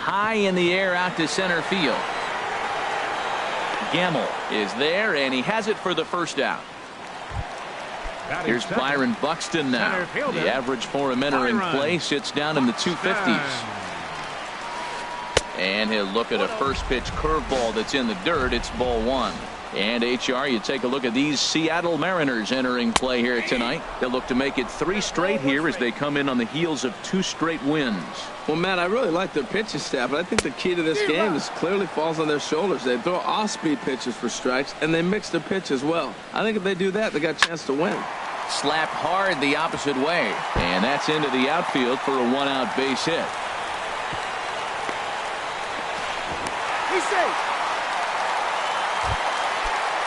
high in the air out to center field. Gamble is there, and he has it for the first out. Here's Byron Buxton now. The average for him entering play sits down in the 250s. And he'll look at a first pitch curveball that's in the dirt. It's ball one. And HR, you take a look at these Seattle Mariners entering play here tonight. They'll look to make it 3 straight here as they come in on the heels of 2 straight wins. Well, Matt, I really like their pitching staff, but I think the key to this game is clearly falls on their shoulders. They throw off-speed pitches for strikes, and they mix their pitch as well. I think if they do that, they got a chance to win. Slapped hard the opposite way, and that's into the outfield for a 1-out base hit. He's safe.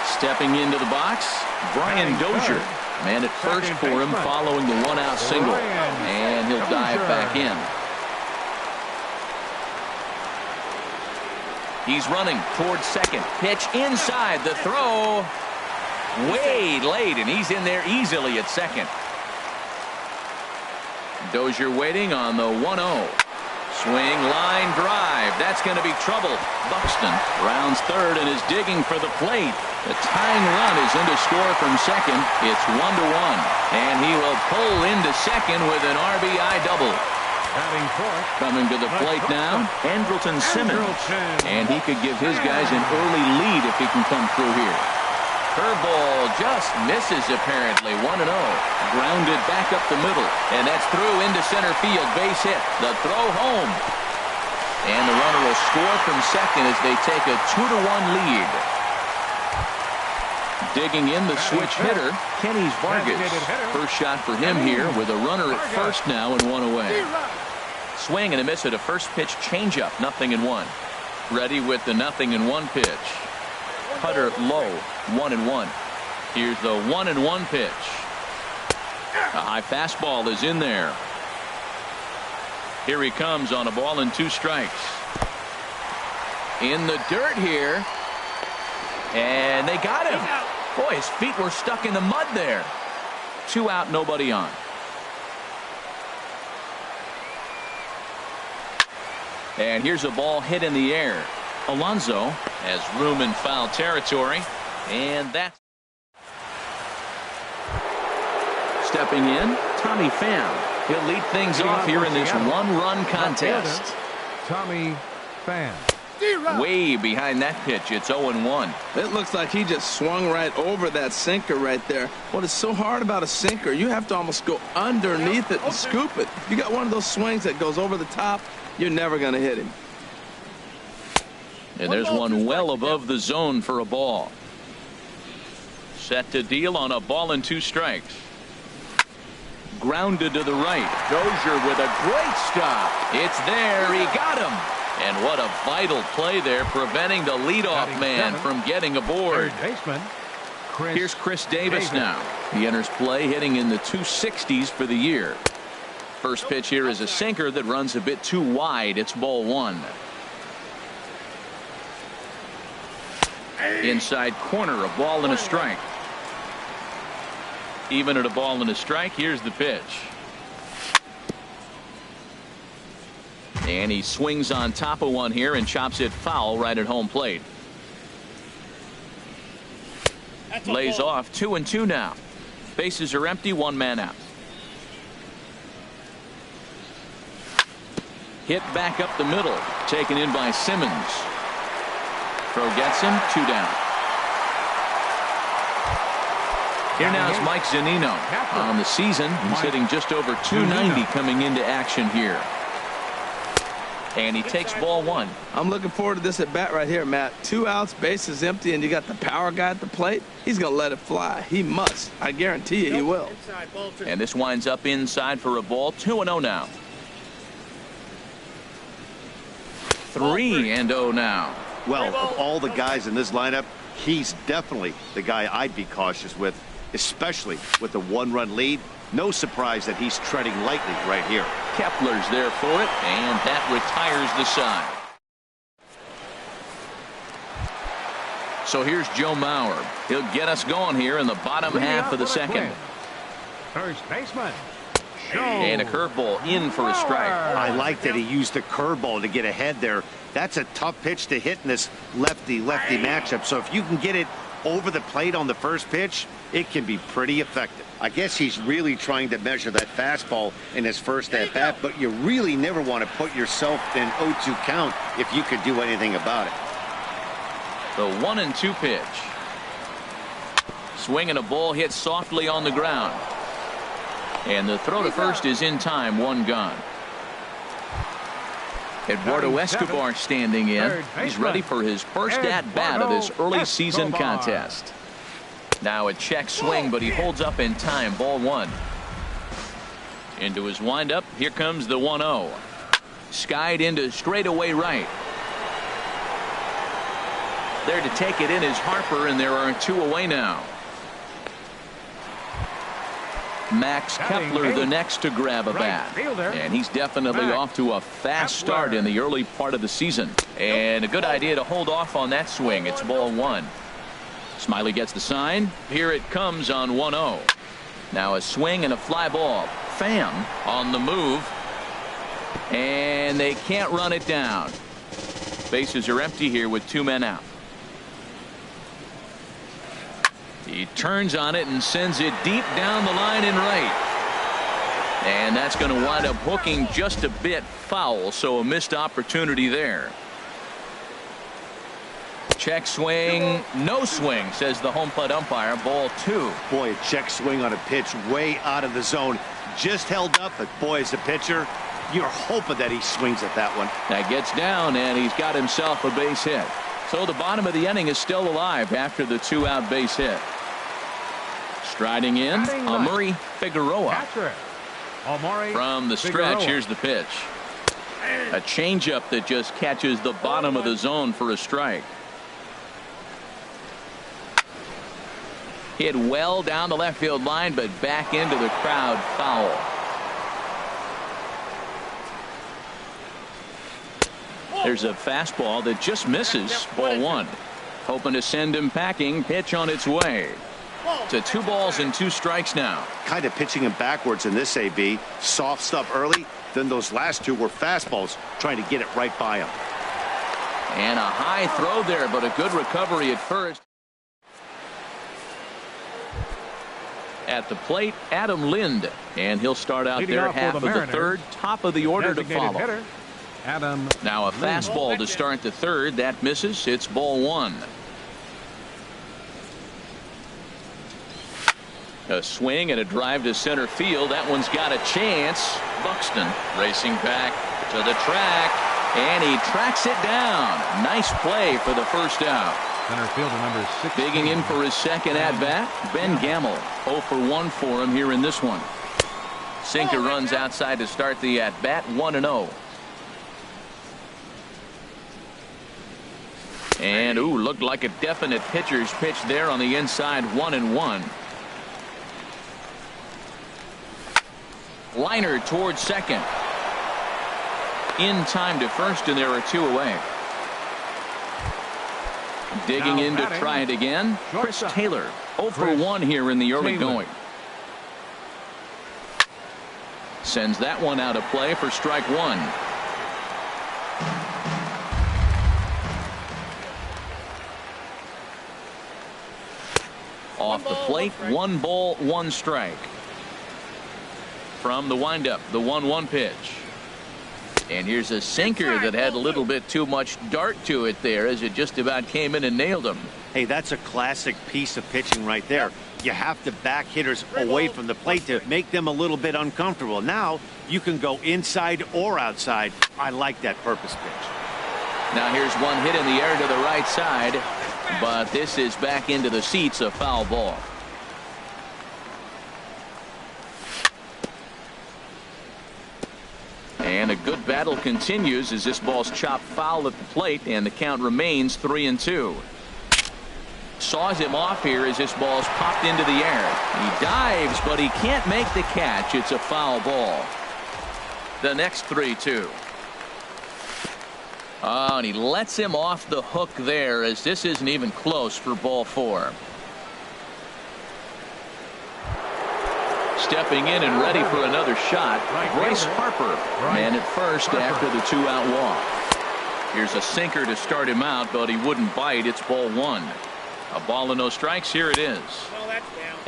Stepping into the box, Brian Dozier. Man at first for him following the 1-out single, and he'll dive back in. He's running towards second. Pitch inside. The throw way late, and he's in there easily at second. Dozier waiting on the 1-0. Swing, line, drive. That's going to be trouble. Buxton rounds third and is digging for the plate. The tying run is in to score from second. It's 1-1. And he will pull into second with an RBI double. Coming to the plate now, Andrelton Simmons. And he could give his guys an early lead if he can come through here. Curveball just misses apparently. 1-0. Grounded back up the middle. And that's through into center field. Base hit. The throw home. And the runner will score from second as they take a 2-1 lead. Digging in the switch hitter, Kenny Vargas. First shot for him here with a runner at first now and 1 away. Swing and a miss at a first pitch changeup. 0-1. Ready with the 0-1 pitch. Cutter low. 1-1. Here's the 1-1 pitch. A high fastball is in there. Here he comes on a ball and 2 strikes. In the dirt here. And they got him. Boy, his feet were stuck in the mud there. 2 out, nobody on. And here's a ball hit in the air. Alonso has room in foul territory. And that's stepping in, Tommy Pham. He'll lead things off here in this 1-run contest. Tommy Pham. Way behind that pitch. It's 0-1. It looks like he just swung right over that sinker right there. What is so hard about a sinker, you have to almost go underneath it and scoop it. If you got one of those swings that goes over the top, you're never going to hit him. And there's one well above the zone for a ball. Set to deal on a ball and 2 strikes. Grounded to the right. Dozier with a great stop. It's there. He got him. And what a vital play there, preventing the leadoff man from getting aboard. Here's Chris Davis now. He enters play hitting in the 260s for the year. First pitch here is a sinker that runs a bit too wide. It's ball 1. Inside corner, a ball and a strike. Even at a ball and a strike, here's the pitch. And he swings on top of one here and chops it foul right at home plate. Lays off 2-2 now. Bases are empty, 1 man out. Hit back up the middle. Taken in by Simmons. Throw gets him. 2 down. Here now is Mike Zunino. On the season, he's hitting just over 290 coming into action here. And he takes ball 1. I'm looking forward to this at bat right here, Matt. 2 outs, bases empty, and you got the power guy at the plate. He's going to let it fly. He must. I guarantee you he will. And this winds up inside for a ball. 2-0 now. 3-0 now. Well, of all the guys in this lineup, he's definitely the guy I'd be cautious with, especially with the 1-run lead. No surprise that he's treading lightly right here. Kepler's there for it, and that retires the side. So here's Joe Mauer. He'll get us going here in the bottom half of the second. First baseman, And a curveball in for a strike. I like that he used the curveball to get ahead there. That's a tough pitch to hit in this lefty-lefty matchup. So if you can get it over the plate on the first pitch, it can be pretty effective. I guess he's really trying to measure that fastball in his first at-bat, but you really never want to put yourself in an 0-2 count if you could do anything about it. The 1-2 pitch. Swing and a ball hit softly on the ground. And the throw to first is in time, one gone. Eduardo Escobar standing in. He's ready for his first at-bat of this early season contest. Now a check swing, but he holds up in time, ball one. Into his windup, here comes the 1-0. Skied into straightaway right. There to take it in is Harper, and there are two away now. Max Kepler the next to grab a bat, and he's definitely off to a fast start in the early part of the season, and a good idea to hold off on that swing. It's ball one. Smiley gets the sign. Here it comes on 1-0. Now a swing and a fly ball. Pham on the move, and they can't run it down. Bases are empty here with two men out. He turns on it and sends it deep down the line in right. And that's going to wind up hooking just a bit foul, so a missed opportunity there. Check swing, no swing, says the home plate umpire. Ball two. Boy, a check swing on a pitch way out of the zone. Just held up, but boy, as a pitcher, you're hoping that he swings at that one. That gets down, and he's got himself a base hit. So the bottom of the inning is still alive after the two-out base hit. Striding in, Amaury Figueroa. From the stretch, here's the pitch. A changeup that just catches the bottom of the zone for a strike. Hit well down the left field line, but back into the crowd, foul. There's a fastball that just misses, ball one. Hoping to send him packing, pitch on its way. To 2 balls and 2 strikes now. Kind of pitching him backwards in this AB. Soft stuff early, then those last two were fastballs, trying to get it right by him. And a high throw there, but a good recovery at first. At the plate, Adam Lind, and he'll start out there half of the third, top of the order to follow. Now a fastball to start the third. That misses. It's ball one. A swing and a drive to center field. That one's got a chance. Buxton racing back to the track, and he tracks it down. Nice play for the first out. Center fielder number 6. Digging in for his second at bat, Ben Gamel. 0 for 1 for him here in this one. Sinker runs outside to start the at bat. 1-0. And looked like a definite pitcher's pitch there on the inside. 1-1. Liner towards second. In time to first, and there are 2 away. Digging in to try it again. Chris Taylor. 0 for 1 here in the early going. Sends that one out of play for strike one. Off the plate, 1 ball, 1 strike. From the windup, the 1-1 pitch. And here's a sinker that had a little bit too much dart to it there, as it just about came in and nailed him. Hey, that's a classic piece of pitching right there. You have to back hitters away from the plate to make them a little bit uncomfortable. Now you can go inside or outside. I like that purpose pitch. Now here's one hit in the air to the right side, but this is back into the seats, a foul ball. And a good battle continues as this ball's chopped foul at the plate, and the count remains 3-2. Saws him off here as this ball's popped into the air. He dives, but he can't make the catch. It's a foul ball. The next 3-2. Oh, and he lets him off the hook there, as this isn't even close for ball 4. stepping in and ready for another shot. Bryce Harper, man at first after the 2-out walk. Here's a sinker to start him out, but he wouldn't bite. It's ball one. A ball and no strikes. Here it is.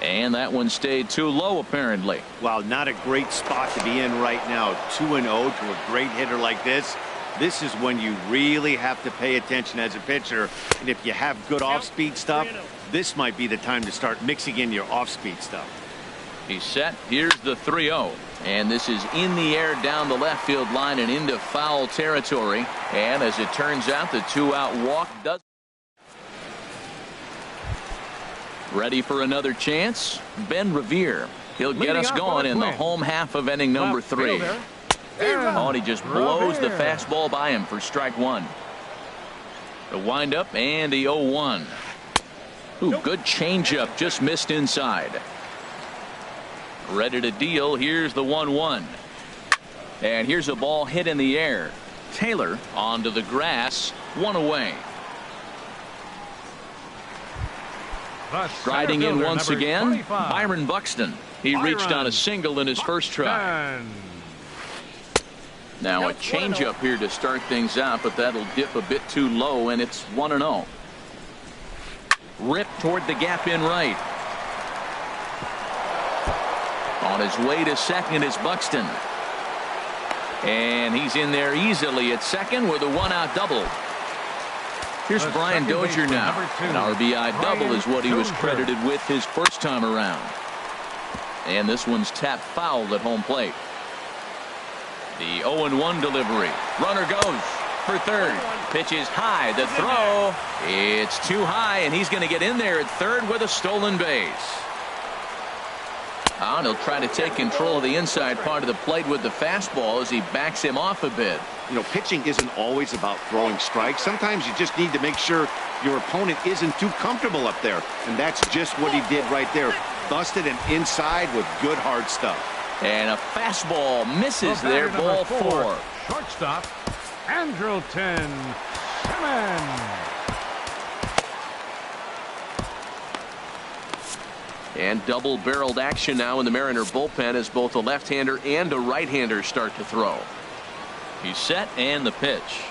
And that one stayed too low, apparently. Well, not a great spot to be in right now. 2-0 to a great hitter like this. This is when you really have to pay attention as a pitcher. And if you have good off-speed stuff, this might be the time to start mixing in your off-speed stuff. He's set. Here's the 3-0. And this is in the air down the left field line and into foul territory. And as it turns out, the 2-out walk does. Ready for another chance? Ben Revere. He'll get us going in the home half of inning number 3. Oh, and he just blows the fastball by him for strike one. The windup and the 0-1. Ooh, good changeup, just missed inside. Ready to deal. Here's the 1-1. And here's a ball hit in the air. Taylor onto the grass, one away. Striding in once again, Byron Buxton. He reached on a single in his first try. Now a changeup here to start things out, but that'll dip a bit too low, and it's 1-0. Ripped toward the gap in right. On his way to second is Buxton. And he's in there easily at second with a 1-out double. Here's Brian Dozier now. An RBI double is what he was credited with his first time around. And this one's tapped foul at home plate. The 0-1 delivery. Runner goes for third. Pitch is high. The throw. It's too high, and he's going to get in there at third with a stolen base. And he'll try to take control of the inside part of the plate with the fastball as he backs him off a bit. You know, pitching isn't always about throwing strikes. Sometimes you just need to make sure your opponent isn't too comfortable up there. And that's just what he did right there. Busted him inside with good hard stuff. And a fastball misses there. Ball 4. Shortstop, Andrelton Simmons. And double-barreled action now in the Mariner bullpen as both a left-hander and a right-hander start to throw. He's set and the pitch.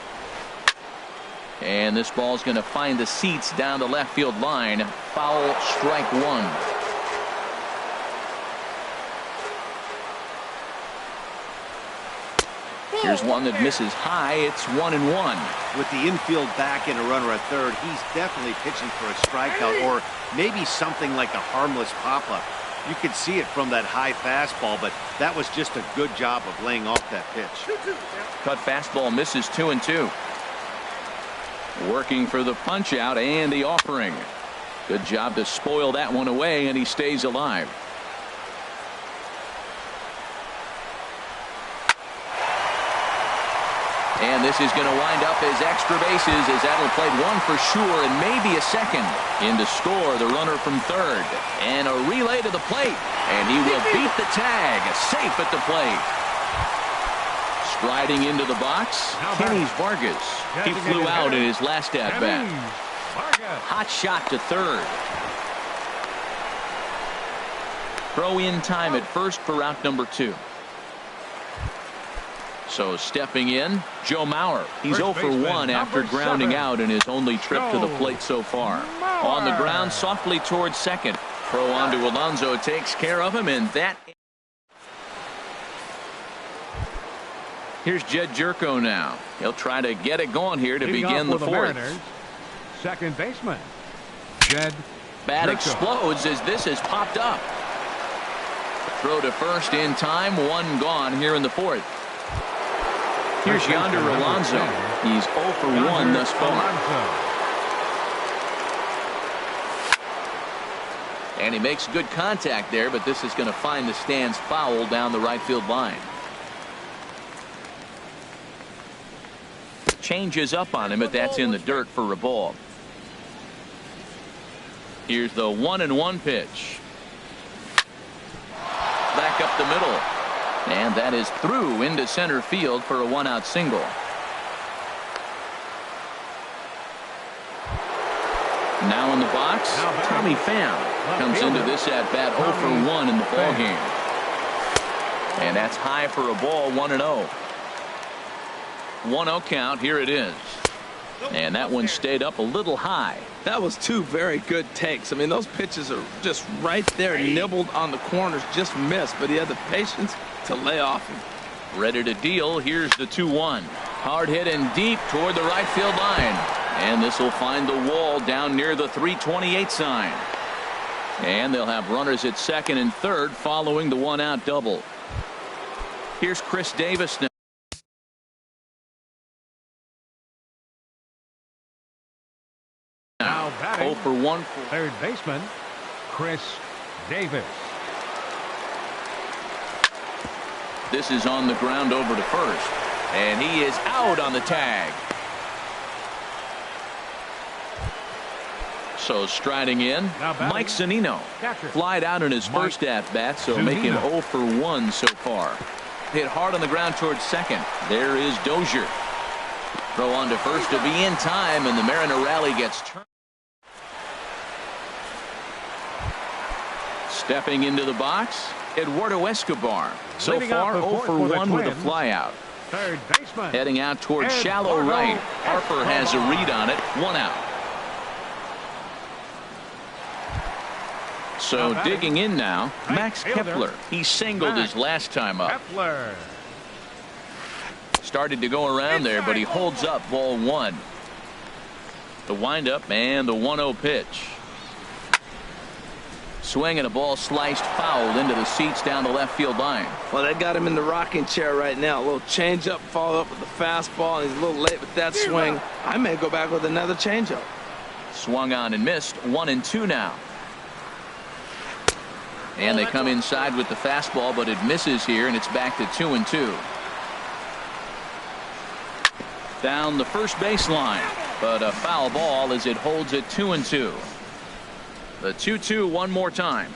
And this ball's going to find the seats down the left field line. Foul, strike one. Here's one that misses high. It's 1-1. With the infield back and a runner at third, he's definitely pitching for a strikeout or maybe something like a harmless pop-up. You could see it from that high fastball, but that was just a good job of laying off that pitch. Cut fastball misses 2-2. Working for the punch out and the offering. Good job to spoil that one away, and he stays alive. And this is going to wind up as extra bases as that'll play one for sure and maybe a second. In to score the runner from third. And a relay to the plate. And he will beat the tag. Safe at the plate. Striding into the box, Kenny Vargas. He flew out in his last at-bat. Hot shot to third. Throw in time at first for out number 2. So stepping in, Joe Mauer. He's 0 for 1 after grounding out in his only trip to the plate so far. On the ground, softly towards second. Throw on to Alonso takes care of him, and that. Here's Jed Jerko now. He'll try to get it going here to begin the fourth. Second baseman, Jed Bat Jerko. explodes as this has popped up. Throw to first in time, one gone here in the fourth. Here's Yonder Alonso. He's 0 for 1 thus far. And he makes good contact there, but this is going to find the stands foul down the right field line. Changes up on him, but that's in the dirt for a ball. Here's the 1-1 pitch. Back up the middle. And that is through into center field for a 1-out single. Now in the box, Tommy Pham comes into this at bat 0 for 1 in the ballgame. And that's high for a ball, 1-0. 1-0 count. Here it is. And that one stayed up a little high. That was two very good takes. I mean, those pitches are just right there, nibbled on the corners, just missed, but he had the patience to lay off him. Ready to deal. Here's the 2-1. Hard hit and deep toward the right field line. And this will find the wall down near the 328 sign. And they'll have runners at second and third following the one-out double. Here's Chris Davis now. Now batting, 0 for 1 for third baseman, Chris Davis. This is on the ground over to first. And he is out on the tag. So striding in, Mike Zunino. Flied out in his first at-bat, so making 0 for 1 so far. Hit hard on the ground towards second. There is Dozier. Throw on to first to be in time, and the Mariner rally gets turned. Stepping into the box, Eduardo Escobar. So far 0 for 1 with a flyout. Third baseman. Heading out towards shallow right. Harper has a read on it. 1 out. So digging in now, Max Kepler. He singled his last time up. Kepler. Started to go around there, but he holds up, ball 1. The windup and the 1-0 pitch. Swing and a ball sliced foul into the seats down the left field line. Well, they got him in the rocking chair right now. A little changeup, follow up with the fastball, and he's a little late with that swing. I may go back with another changeup. Swung on and missed. 1-2 now. And they come inside with the fastball, but it misses here, and it's back to 2-2. Down the first baseline, but a foul ball as it holds at 2-2. The 2-2 one more time.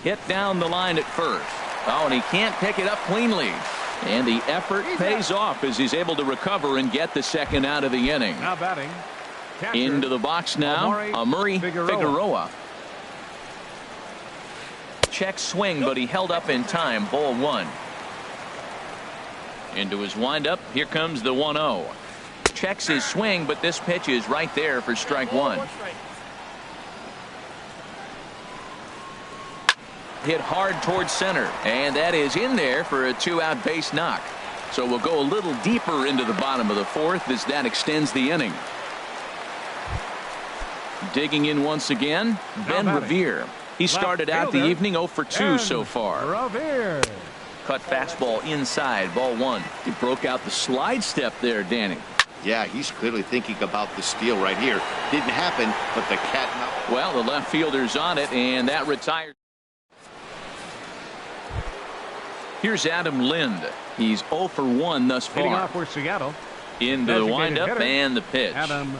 Hit down the line at first. Oh, and he can't pick it up cleanly. And the effort pays off as he's able to recover and get the second out of the inning. Now batting. Catcher. Into the box now, Amuri Figueroa. Check swing, but he held up in time. Ball 1. Into his windup. Here comes the 1-0. Checks his swing, but this pitch is right there for strike 1. Hit hard towards center, and that is in there for a 2-out base knock. So we'll go a little deeper into the bottom of the 4th as that extends the inning. Digging in once again, Ben Revere. He started out the evening 0 for 2 so far. Revere. Cut fastball inside, ball 1. He broke out the slide step there, Danny. Yeah, he's clearly thinking about the steal right here. Didn't happen, but the cat. Well, the left fielder's on it, and that retires. Here's Adam Lind. He's 0 for 1 thus Hitting far. off for Seattle. Into the windup hitter, and the pitch. Adam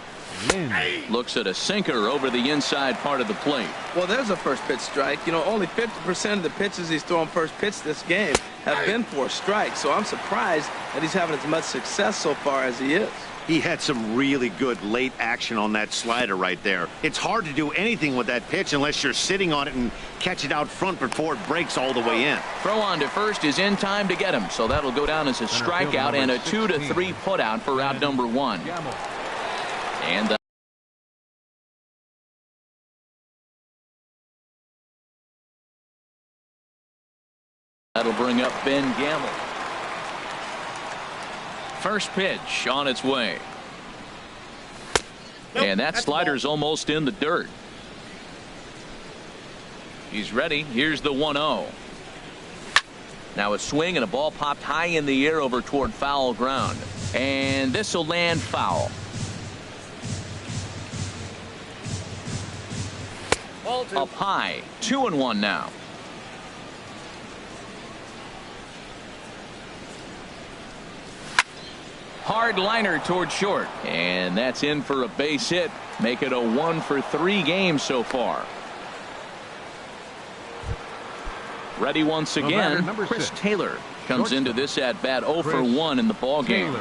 Lind. Looks at a sinker over the inside part of the plate. Well, there's a first pitch strike. You know, only 50% of the pitches he's throwing first pitch this game have been for strikes. So I'm surprised that he's having as much success so far as he is. He had some really good late action on that slider right there. It's hard to do anything with that pitch unless you're sitting on it and catch it out front before it breaks all the way in. Throw on to first is in time to get him. So that'll go down as a strikeout and a 2-3 putout for out number 1. And that'll bring up Ben Gamble. First pitch on its way. And that slider's almost in the dirt. He's ready. Here's the 1-0. Now a swing and a ball popped high in the air over toward foul ground. And this will land foul. Up high. 2-1 now. Hard liner toward short, and that's in for a base hit. Make it a 1 for 3 game so far. Ready once again. Chris Taylor comes into this at bat 0 for 1 in the ball game.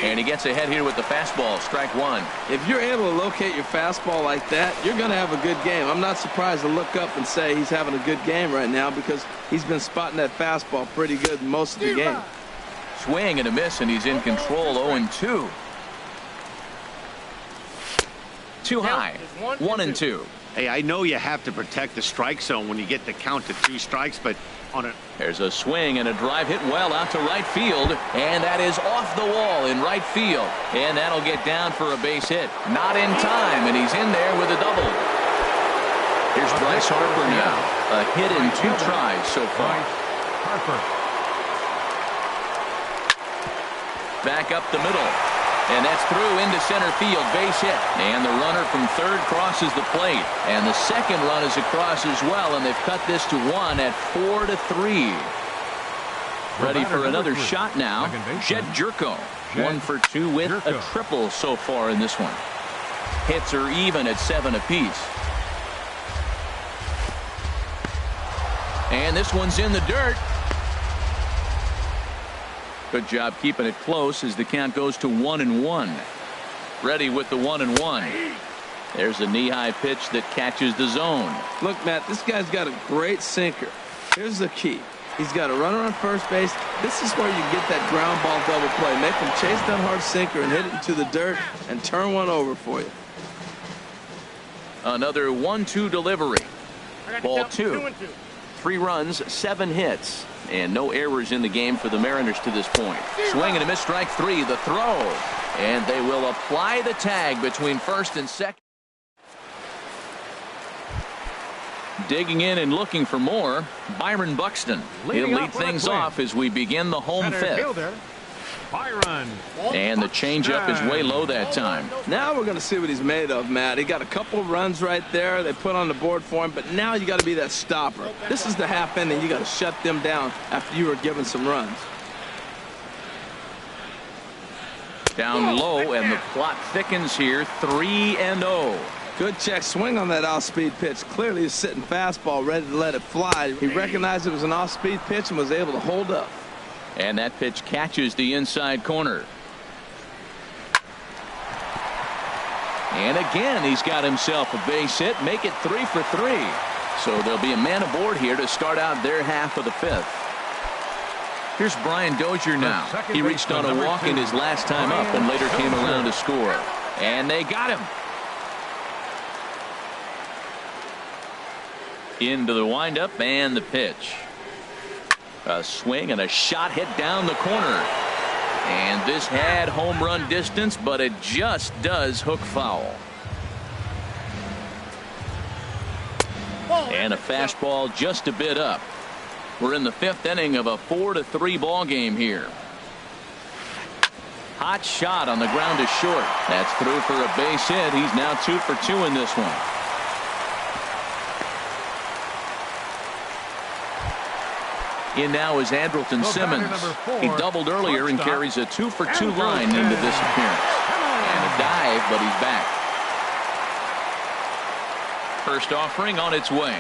And he gets ahead here with the fastball, strike one. If you're able to locate your fastball like that, you're going to have a good game. I'm not surprised to look up and say he's having a good game right now because he's been spotting that fastball pretty good most of the game. Swing and a miss, and he's in control, 0-2. Too high, 1-2. Hey, I know you have to protect the strike zone when you get the count to 2 strikes, but on a... There's a swing and a drive hit well out to right field, and that is off the wall in right field. And that'll get down for a base hit. Not in time, and he's in there with a double. Here's Bryce Harper now. A hit in 2 tries so far. Harper. Back up the middle. And that's through into center field, base hit. And the runner from third crosses the plate. And the second run is across as well, and they've cut this to 1 at 4-3. Ready for another shot now. Jed Jerko, 1 for 2 with a triple so far in this one. Hits are even at 7 apiece. And this one's in the dirt. Good job keeping it close as the count goes to 1-1. Ready with the 1-1. There's a knee-high pitch that catches the zone. Look, Matt, this guy's got a great sinker. Here's the key. He's got a runner on first base. This is where you get that ground ball double play. Make him chase that hard sinker and hit it into the dirt and turn one over for you. Another 1-2 delivery. Ball 2. 3 runs, 7 hits. And no errors in the game for the Mariners to this point. Swing and a miss, strike 3, the throw. And they will apply the tag between first and second. Digging in and looking for more, Byron Buxton. He'll lead things off as we begin the home fifth. Byron. And the changeup is way low that time. Now we're going to see what he's made of, Matt. He got a couple runs right there they put on the board for him, but now you got to be that stopper. This is the half inning. You got to shut them down after you were given some runs. Down low, and the plot thickens here, 3-0. Good check swing on that off-speed pitch. Clearly he's sitting fastball ready to let it fly. He recognized it was an off-speed pitch and was able to hold up. And that pitch catches the inside corner. And again, he's got himself a base hit. Make it 3 for 3. So there'll be a man aboard here to start out their half of the fifth. Here's Brian Dozier now. He reached on a walk in his last time up and later came around to score. And they got him. Into the windup and the pitch. A swing and a shot hit down the corner. And this had home run distance, but it just does hook foul. And a fastball just a bit up. We're in the 5th inning of a 4-3 ball game here. Hot shot on the ground to short. That's through for a base hit. He's now 2 for 2 in this one. In now is Andrelton Simmons. He doubled earlier and carries a 2 for 2 line into this appearance. And a dive, but he's back. First offering on its way.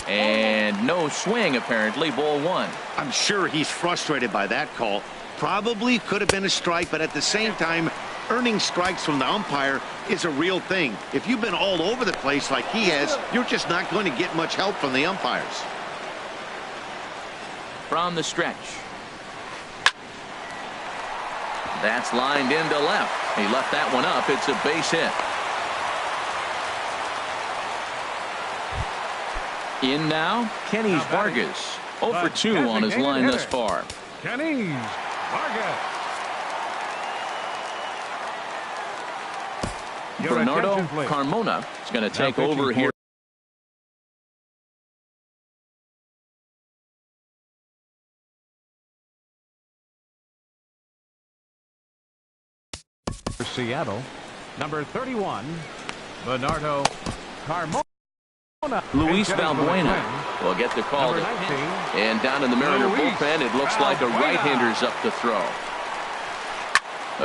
And no swing, apparently, ball 1. I'm sure he's frustrated by that call. Probably could have been a strike, but at the same time, earning strikes from the umpire is a real thing. If you've been all over the place like he has, you're just not going to get much help from the umpires. From the stretch. That's lined into left. He left that one up. It's a base hit. In now, Kenny Vargas. 0 for 2 on his line thus far. Kenny Vargas. Bernardo Carmona is going to take over here. For Seattle, number 31, Bernardo Carmona. Luis Valbuena will get the call. And down in the Mariner bullpen, it looks like a right-hander's up to throw.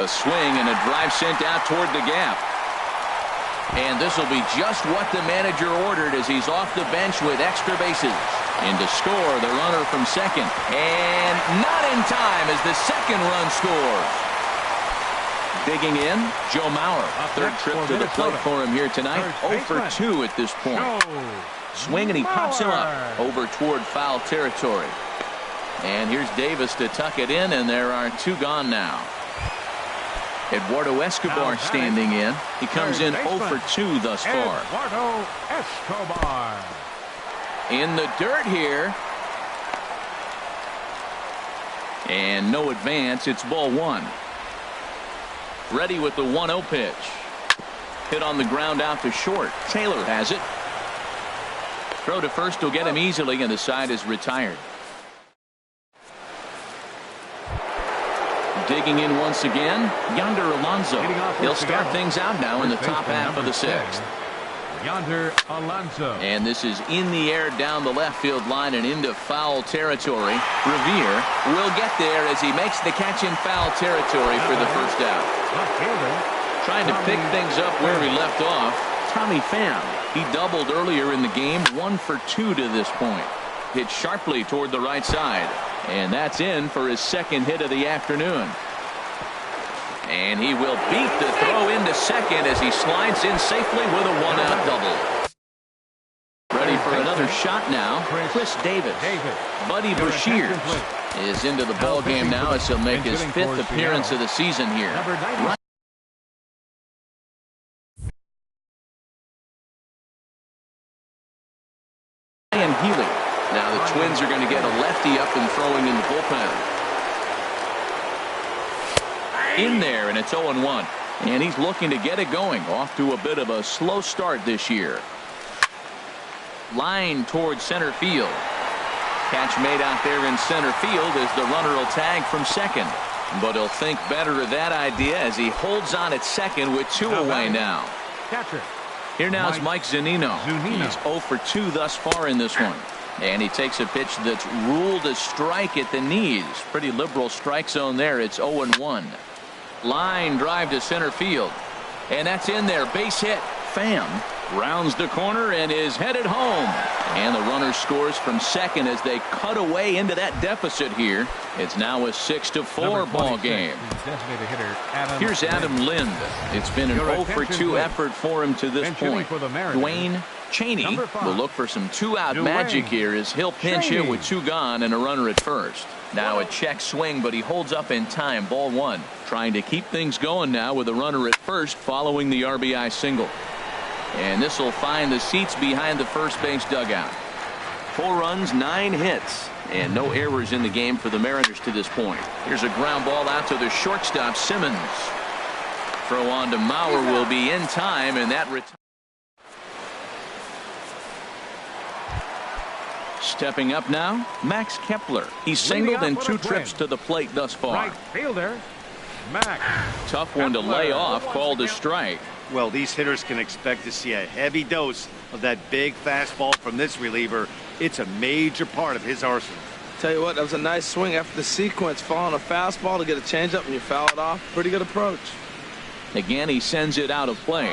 A swing and a drive sent out toward the gap. And this will be just what the manager ordered as he's off the bench with extra bases. In to score the runner from second. And not in time as the second run scores. Digging in, Joe Mauer. Third trip to the plate for him here tonight. 0 for 2 at this point. Swing, and he pops him up over toward foul territory. And here's Davis to tuck it in, and there are 2 gone now. Eduardo Escobar standing in. He comes in 0 for 2 thus far. Eduardo Escobar. In the dirt here. And no advance. It's ball 1. Ready with the 1-0 pitch. Hit on the ground out to short. Taylor has it. Throw to first will get him easily, and the side is retired. Digging in once again, Yonder Alonso. He'll start things out now in the top half of the 6th. Yonder Alonso. And this is in the air down the left field line and into foul territory. Revere will get there as he makes the catch in foul territory for the first out. Trying to pick things up where he left off. Tommy Pham. He doubled earlier in the game. 1 for 2 to this point. Hit sharply toward the right side. And that's in for his 2nd hit of the afternoon. And he will beat the throw into second as he slides in safely with a 1-out double. Ready for another shot now. Chris Davis. Buddy Bashir is into the ball game now as he'll make his 5th appearance of the season here. Ryan Healy. Now the Twins are going to get a lefty up and throwing in the bullpen. In there, and it's 0-1. And he's looking to get it going. Off to a bit of a slow start this year. Line towards center field. Catch made out there in center field as the runner will tag from second. But he'll think better of that idea as he holds on at second with 2 away now. Catcher. Here now is Mike Zunino. He's 0 for 2 thus far in this one. And he takes a pitch that's ruled a strike at the knees. Pretty liberal strike zone there. It's 0-1. Line drive to center field. And that's in there. Base hit. Pham rounds the corner and is headed home. And the runner scores from second as they cut away into that deficit here. It's now a 6-4 ball game. Here's Adam Lind. It's been an 0 for 2 effort for him to this point. Dwayne Cheney will look for some 2-out magic here as he'll pinch hit with 2 gone and a runner at first. Now a check swing, but he holds up in time. Ball 1. Trying to keep things going now with a runner at first following the RBI single. And this will find the seats behind the first base dugout. 4 runs, 9 hits, and no errors in the game for the Mariners to this point. Here's a ground ball out to the shortstop, Simmons. Throw on to Mauer will be in time, and that stepping up now, Max Kepler. He's singled in 2 trips to the plate thus far. Right fielder, Max. Tough one to lay off, called a strike. Well, these hitters can expect to see a heavy dose of that big fastball from this reliever. It's a major part of his arsenal. Tell you what, that was a nice swing after the sequence. Following a fastball to get a changeup and you foul it off. Pretty good approach. Again, he sends it out of play.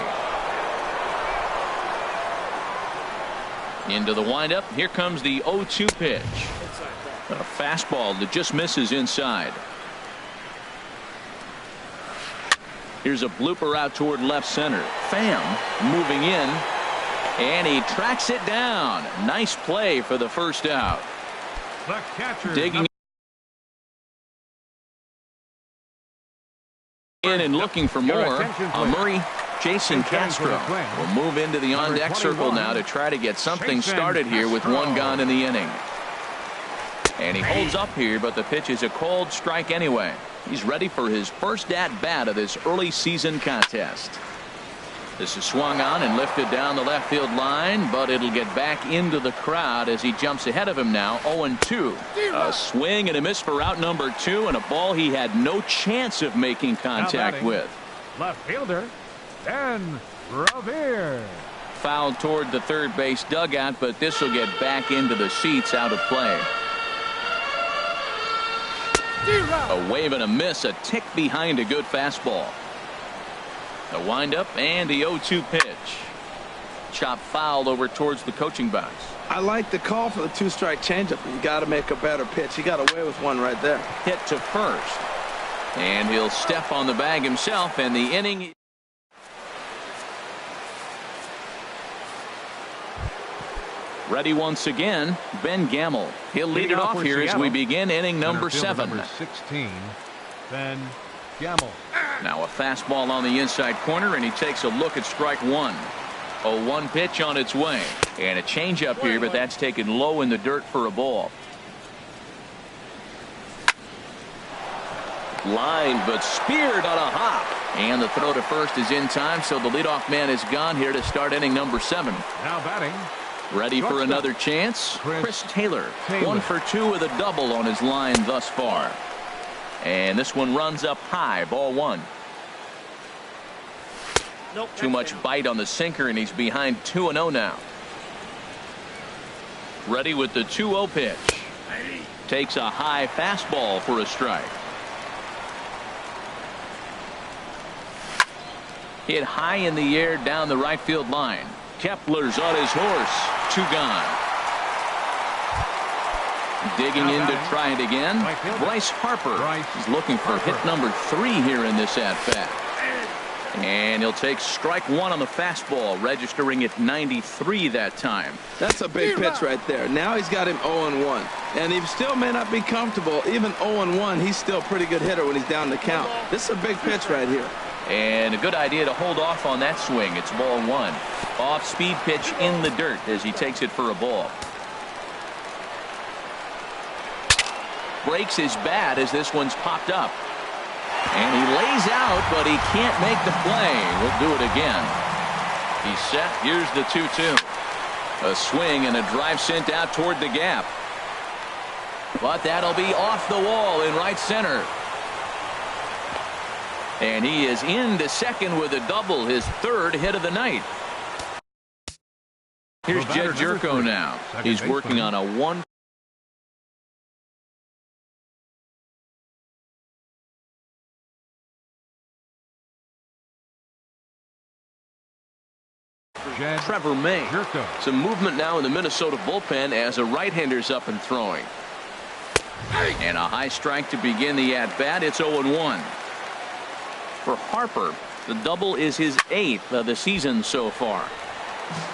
Into the windup. Here comes the 0-2 pitch. A fastball that just misses inside. Here's a blooper out toward left center. Pham moving in, and he tracks it down. Nice play for the first out. The catcher. Digging in and looking for more. Murray Jason Castro will move into the on-deck circle now to try to get something started here with 1 gone in the inning. And he holds up here, but the pitch is a cold strike anyway. He's ready for his first at-bat of this early season contest. This is swung on and lifted down the left field line, but it'll get back into the crowd as he jumps ahead of him now. 0-2. A swing and a miss for out number 2, and a ball he had no chance of making contact with. Left fielder, Dan Revere. Fouled toward the third base dugout, but this will get back into the seats out of play. A wave and a miss, a tick behind a good fastball. A windup and the 0-2 pitch. Chop fouled over towards the coaching box. I like the call for the 2-strike changeup. You got to make a better pitch. He got away with one right there. Hit to first. And he'll step on the bag himself, and the inning. Ready once again, Ben Gamble. He'll lead it off here as we begin inning number 7. Number 16, Ben Gamble. Now a fastball on the inside corner, and he takes a look at strike one. 0-1 pitch on its way. And a changeup here, but that's taken low in the dirt for a ball. Line, but speared on a hop. And the throw to first is in time, so the leadoff man is gone here to start inning number 7. Now batting. Ready for another chance? Chris Taylor. 1 for 2 with a double on his line thus far. And this one runs up high, ball 1. Too much bite on the sinker, and he's behind 2-0 now. Ready with the 2-0 pitch. Takes a high fastball for a strike. Hit high in the air down the right field line. Kepler's on his horse. 2 gone. Digging in to try it again. Bryce Harper is looking for hit number 3 here in this at-bat. And he'll take strike 1 on the fastball, registering at 93 that time. That's a big pitch right there. Now he's got him 0-1. And he still may not be comfortable. Even 0-1, he's still a pretty good hitter when he's down the count. This is a big pitch right here. And a good idea to hold off on that swing. It's ball 1. Off-speed pitch in the dirt as he takes it for a ball. Breaks his bat as this one's popped up. And he lays out, but he can't make the play. We'll do it again. He's set. Here's the 2-2. A swing and a drive sent out toward the gap. But that'll be off the wall in right center. And he is into second with a double, his 3rd hit of the night. Here's Jed Jerko now. He's working on a 1. Trevor May. Some movement now in the Minnesota bullpen as a right-hander's up and throwing. And a high strike to begin the at-bat. It's 0-1. For Harper, the double is his 8th of the season so far.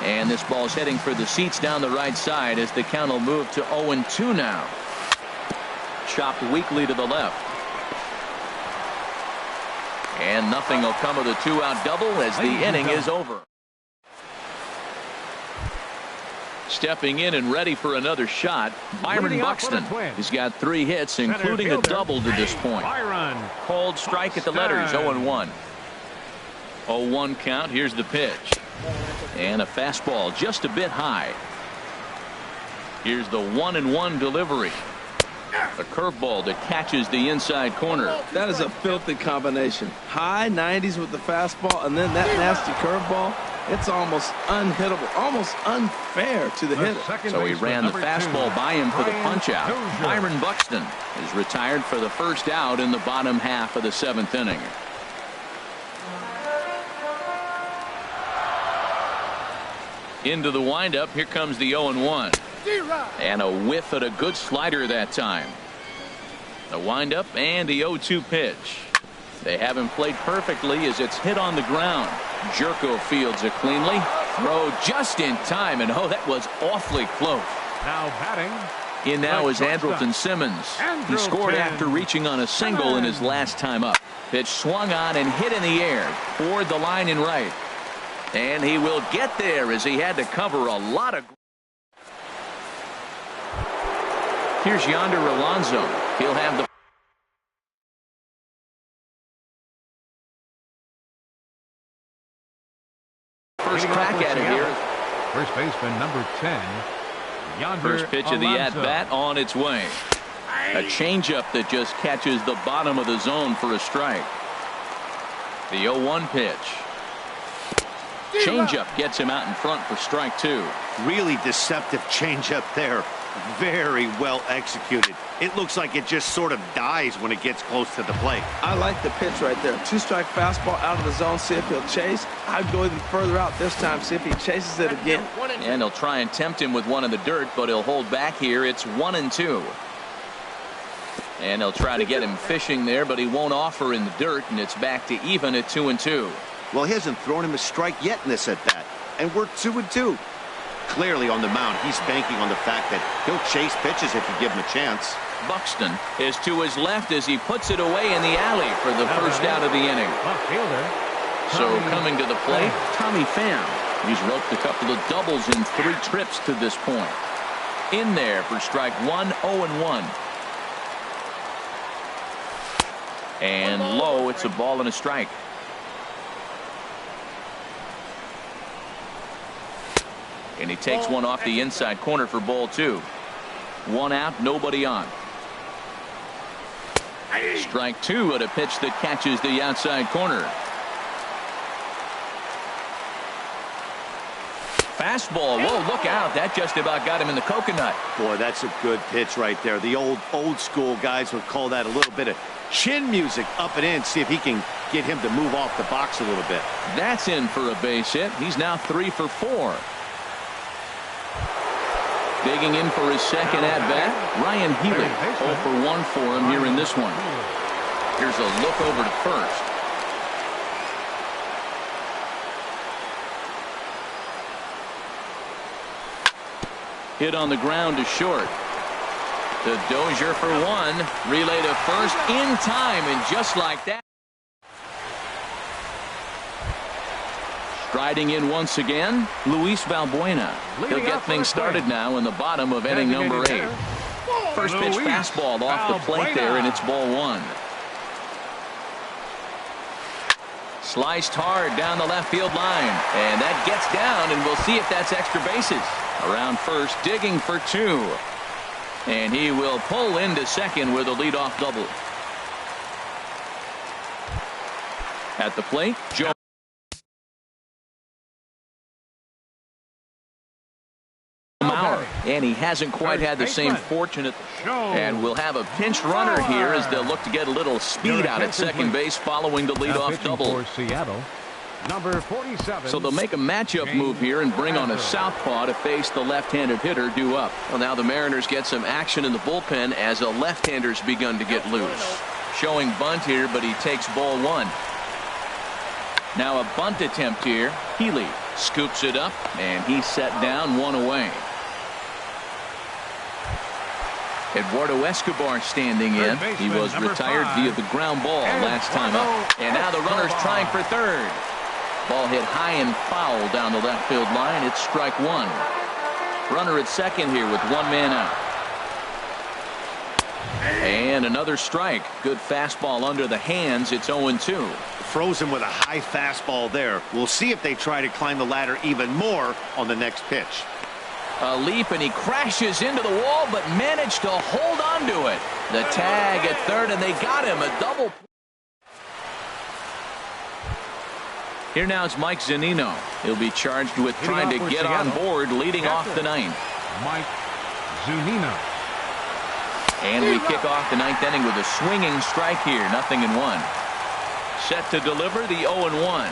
And this ball's heading for the seats down the right side as the count will move to 0-2 now. Chopped weakly to the left. And nothing will come of the 2-out double as the inning is over. Stepping in and ready for another shot, Byron Buxton. He's got 3 hits, including a double to this point. Cold strike at the letters, 0-1. 0-1 count. Here's the pitch. And a fastball just a bit high. Here's the 1-1 delivery. A curveball that catches the inside corner. That is a filthy combination. High 90s with the fastball, and then that nasty curveball. It's almost unhittable, almost unfair to the hitter. So he ran the fastball by him for the punch-out. Byron Buxton is retired for the first out in the bottom half of the 7th inning. Into the windup. Here comes the 0-1. And a whiff at a good slider that time. The windup and the 0-2 pitch. They have him played perfectly as it's hit on the ground. Jerko fields it cleanly. Throw just in time, and oh, that was awfully close. Now batting. In now is Andrelton Simmons. He scored after reaching on a single in his last time up. Pitch swung on and hit in the air toward the line and right. And he will get there as he had to cover a lot of. Here's Yonder Alonso. He'll have the first crack at it here. First baseman number 10, Yonder First pitch of the at-bat on its way. A changeup that just catches the bottom of the zone for a strike. The 0-1 pitch. Changeup gets him out in front for strike 2. Really deceptive changeup there. Very well executed. It looks like it just sort of dies when it gets close to the plate. I like the pitch right there. 2-strike fastball out of the zone. See if he'll chase. I'd go even further out this time. See if he chases it again. And he'll try and tempt him with one in the dirt, but he'll hold back here. It's 1-2. And they'll try to get him fishing there, but he won't offer in the dirt, and it's back to even at 2-2. Well, he hasn't thrown him a strike yet in this at-bat, and we're 2-2. Clearly on the mound, he's banking on the fact that he'll chase pitches if you give him a chance. Buxton is to his left as he puts it away in the alley for the first out of the inning. Left fielder. So coming to the plate, Tommy Pham. He's roped a couple of doubles in 3 trips to this point. In there for strike 1, 0-1. And low, it's a ball and a strike. And he takes one off the inside corner for ball 2. 1 out, nobody on. Strike 2 at a pitch that catches the outside corner. Fastball. Whoa, look out. That just about got him in the coconut. Boy, that's a good pitch right there. The old school guys would call that a little bit of chin music up and in. See if he can get him to move off the box a little bit. That's in for a base hit. He's now 3 for 4. Digging in for his second at-bat, Ryan Healy. 0 for 1 for him here in this one. Here's a look over to first. Hit on the ground to short. The Dozier for 1. Relay to first in time, and just like that. Striding in once again, Luis Valbuena. He'll get things started now in the bottom of inning number 8. First pitch fastball off the plate there, and it's ball 1. Sliced hard down the left field line, and that gets down, and we'll see if that's extra bases. Around first, digging for 2. And he will pull into second with a leadoff double. At the plate, Joe. And he hasn't quite had the same fortune. And we'll have a pinch runner here as they'll look to get a little speed out at second base following the leadoff double. Seattle, number 47. So they'll make a matchup move here and bring on a southpaw to face the left-handed hitter due up. Well, now the Mariners get some action in the bullpen as a left-hander's begun to get loose. Showing bunt here, but he takes ball 1. Now a bunt attempt here. Healy scoops it up, and he's set down 1 away. Eduardo Escobar standing in. He was retired via the ground ball last time up. And now the runner's trying for third. Ball hit high and foul down the left field line. It's strike 1. Runner at second here with 1 man out. And another strike. Good fastball under the hands. It's 0-2. Frozen with a high fastball there. We'll see if they try to climb the ladder even more on the next pitch. A leap, and he crashes into the wall, but managed to hold on to it. The tag at third, and they got him. A double. Here now is Mike Zunino. He'll be charged with trying to get on board, leading off the 9th. Mike Zunino. And we kick off the 9th inning with a swinging strike here. 0-1. Set to deliver the 0-1.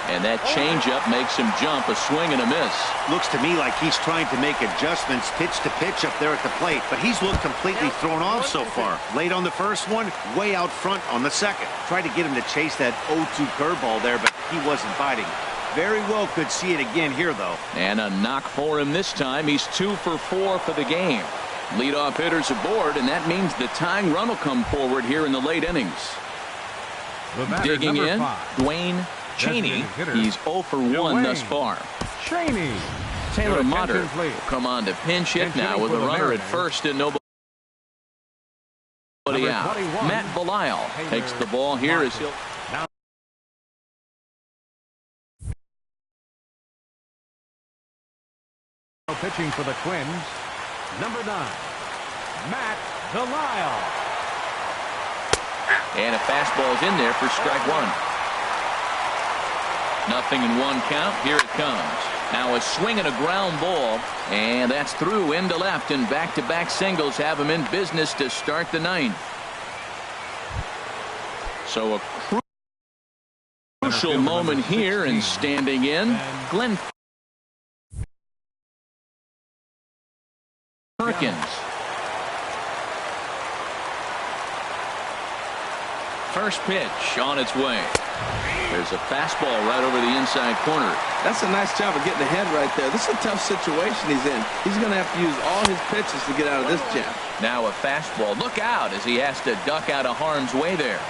And that changeup makes him jump. A swing and a miss. Looks to me like he's trying to make adjustments pitch to pitch up there at the plate, but he's looked completely thrown off so far. Late on the first one, way out front on the second. Tried to get him to chase that 0-2 curveball there, but he wasn't biting. Very well could see it again here, though. And a knock for him this time. He's 2 for 4 for the game. Leadoff hitters aboard, and that means the tying run will come forward here in the late innings. Digging in, Dwayne Cheney. He's 0 for 1 thus far. Cheney. Taylor Motter will come on to pinch hit now with a runner at first and nobody out. Matt Belisle takes the ball here as he'll. Pitching for the Twins, number 9, Matt Belisle. And a fastball's in there for strike 1. 0-1 count. Here it comes. Now a swing and a ground ball, and that's through into left, and back-to-back singles have him in business to start the 9th. So a crucial moment here, and standing in, Glenn Perkins. first pitch on its way. There's a fastball right over the inside corner. That's a nice job of getting ahead right there. This is a tough situation he's in. He's going to have to use all his pitches to get out of this jam. Now a fastball. Look out as he has to duck out of harm's way there.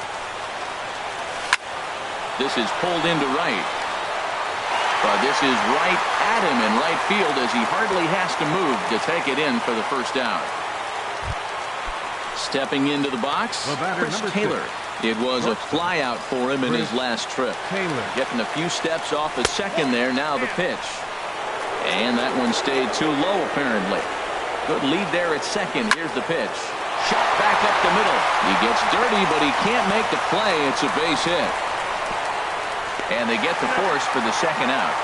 This is pulled into right. But this is right at him in right field as he hardly has to move to take it in for the first out. Stepping into the box, Chris Taylor. It was a fly out for him in his last trip. Getting a few steps off the second there. Now the pitch. And that one stayed too low apparently. Good lead there at second. Here's the pitch. Shot back up the middle. He gets dirty, but he can't make the play. It's a base hit. And they get the force for the second out.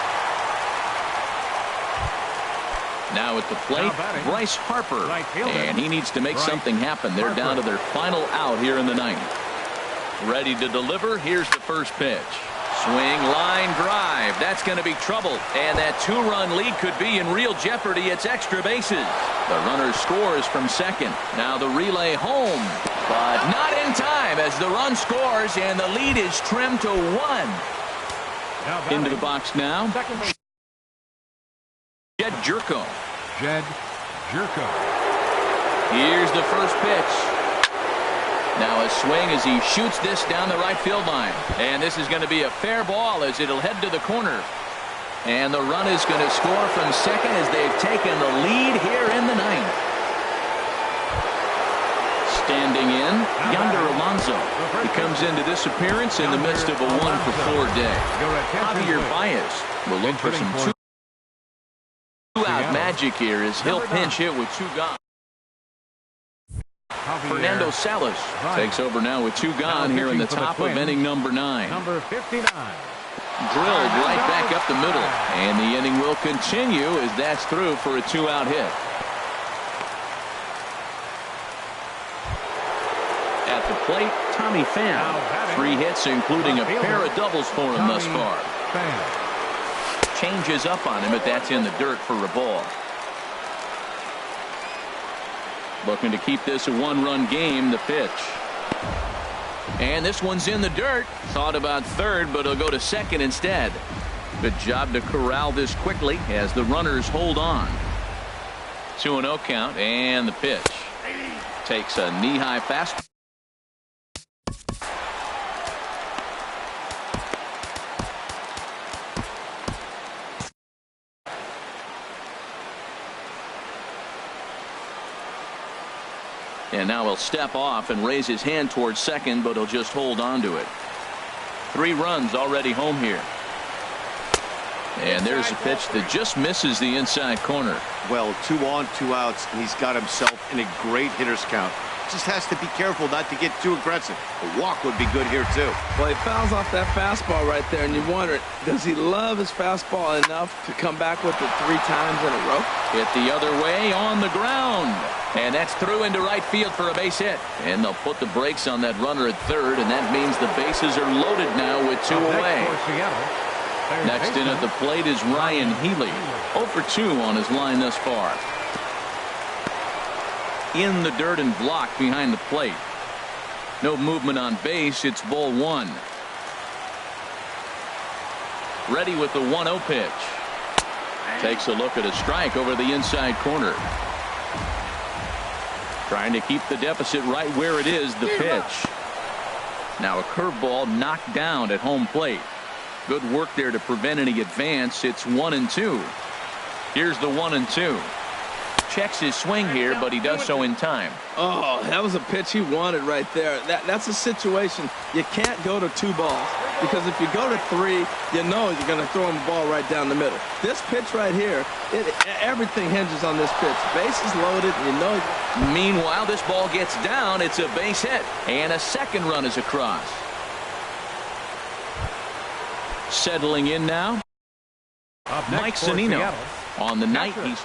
Now at the plate, Bryce Harper. And he needs to make something happen. They're down to their final out here in the ninth. Ready to deliver. Here's the first pitch. Swing, line, drive. That's going to be trouble. And that two-run lead could be in real jeopardy. It's extra bases. The runner scores from second. Now the relay home. But not in time as the run scores and the lead is trimmed to 1. Into the box now. Jed Jerko. Here's the first pitch. Now a swing as he shoots this down the right field line. And this is going to be a fair ball as it'll head to the corner. And the run is going to score from second as they've taken the lead here in the ninth. Standing in, Yonder Alonso. He comes into this appearance in the midst of a 1-for-4 day. Javier Baez will look for some two-out magic here as he'll pinch hit with 2 gone. Fernando Salas takes over now with 2 gone here in the top of inning number 9. Number 59. Drilled right back up the middle. And the inning will continue as that's through for a 2-out hit. At the plate, Tommy Pham. 3 hits, including a pair of doubles for him thus far. Changes up on him, but that's in the dirt for a ball. Looking to keep this a 1-run game. The pitch. And this one's in the dirt. Thought about third, but it'll go to second instead. Good job to corral this quickly as the runners hold on. 2-0 count, and the pitch. Takes a knee-high fastball. And now he'll step off and raise his hand towards second, but he'll just hold on to it. 3 runs already home here. And there's a pitch that just misses the inside corner. Well, 2 on, 2 outs, and he's got himself in a great hitter's count. Just has to be careful not to get too aggressive. A walk would be good here, too. Well, he fouls off that fastball right there, and you wonder, does he love his fastball enough to come back with it 3 times in a row? Hit the other way on the ground. And that's through into right field for a base hit. And they'll put the brakes on that runner at third, and that means the bases are loaded now with 2 away. Next in at the plate is Ryan Healy. 0 for 2 on his line thus far. In the dirt and blocked behind the plate. No movement on base. It's ball 1. Ready with the 1-0 pitch. Takes a look at a strike over the inside corner. Trying to keep the deficit right where it is. The pitch. Now a curveball knocked down at home plate. Good work there to prevent any advance. It's 1-2. Here's the 1-2. Checks his swing here, but he does so in time. Oh, that was a pitch he wanted right there. That's a situation you can't go to 2 balls, because if you go to 3, you know you're going to throw him the ball right down the middle. This pitch right here, everything hinges on this pitch. Bases loaded, you know. Meanwhile, this ball gets down. It's a base hit, and a second run is across. Settling in now, Mike Zunino. On the night, he's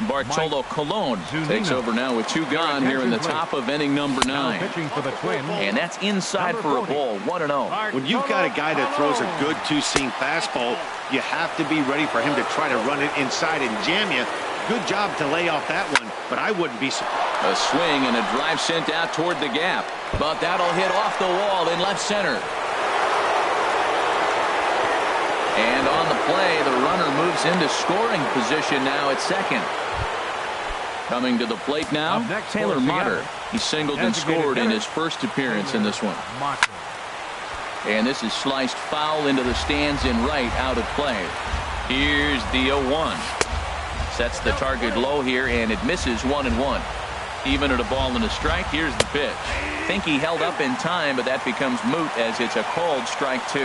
Bartolo Colon takes over now with 2 gone here in the top of inning number 9. And that's inside for a ball. 1-0. When you've got a guy that throws a good 2-seam fastball, you have to be ready for him to try to run it inside and jam you. Good job to lay off that one, but I wouldn't be surprised. A swing and a drive sent out toward the gap. But that'll hit off the wall in left center. And on the play, the runner moves into scoring position now at second. Coming to the plate now, Taylor Motter. He singled and scored in his first appearance in this one. And this is sliced foul into the stands in right, out of play. Here's the 0-1. Sets the target low here, and it misses 1-1. Even at a ball and a strike, here's the pitch. Think he held up in time, but that becomes moot as it's a called strike 2.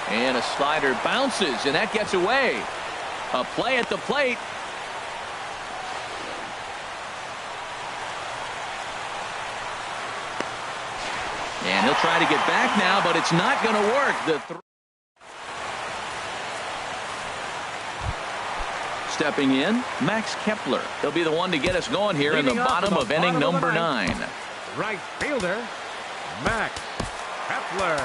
And a slider bounces, and that gets away. A play at the plate. And he'll try to get back now, but it's not going to work. Stepping in, Max Kepler. He'll be the one to get us going here in the bottom of inning number 9. Right fielder, Max Kepler.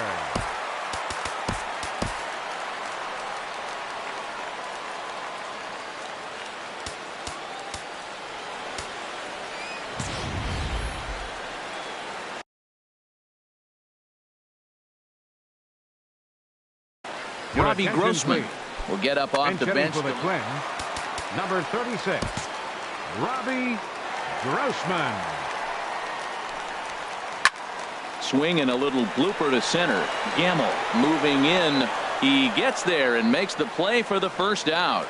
Robbie Grossman will get up off the bench. For the Twins, number 36, Robbie Grossman. Swing and a little blooper to center. Gamble moving in. He gets there and makes the play for the first out.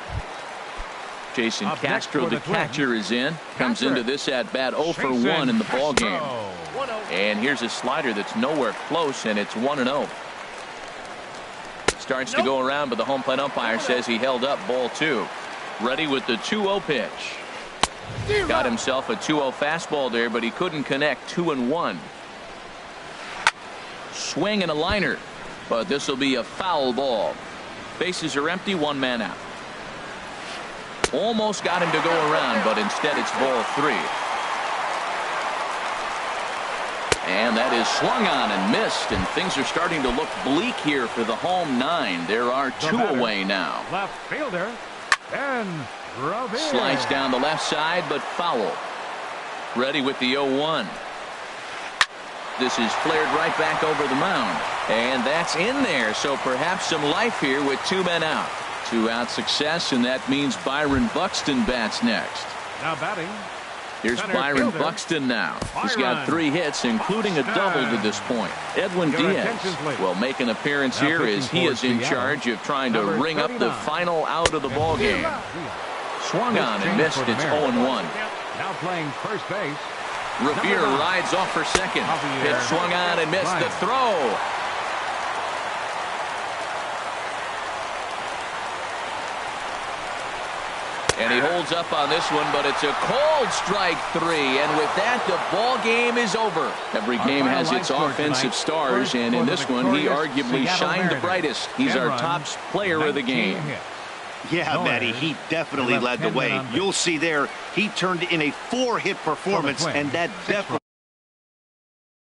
Jason Castro, the catcher, is in. Comes into this at bat 0 for 1 in the ball game. And here's a slider that's nowhere close, and it's 1-0. Starts to go around, but the home plate umpire says he held up ball 2. Ready with the 2-0 pitch. Got himself a 2-0 fastball there, but he couldn't connect. 2-1. Swing and a liner, but this will be a foul ball. Bases are empty, 1 man out. Almost got him to go around, but instead it's ball 3. And that is swung on and missed, and things are starting to look bleak here for the home 9. There are 2 away now. Left fielder, and Robert. Slice down the left side, but foul. Ready with the 0-1. This is flared right back over the mound. And that's in there, so perhaps some life here with 2 men out. 2-out success, and that means Byron Buxton bats next. Now batting. Here's Byron Buxton now. He's got 3 hits, including a double to this point. Edwin Diaz will make an appearance here as he is in charge of trying to ring up the final out of the ball game. Swung on and missed. It's 0-1. Now playing first base. Revere rides off for second. Pitch swung on and missed. The throw. And he holds up on this one, but it's a called strike 3. And with that, the ball game is over. Every game has its offensive stars, and in this one, he arguably shined the brightest. He's our top player of the game. Yeah, Matty, he definitely led the way. You'll see there, he turned in a 4-hit performance, and that definitely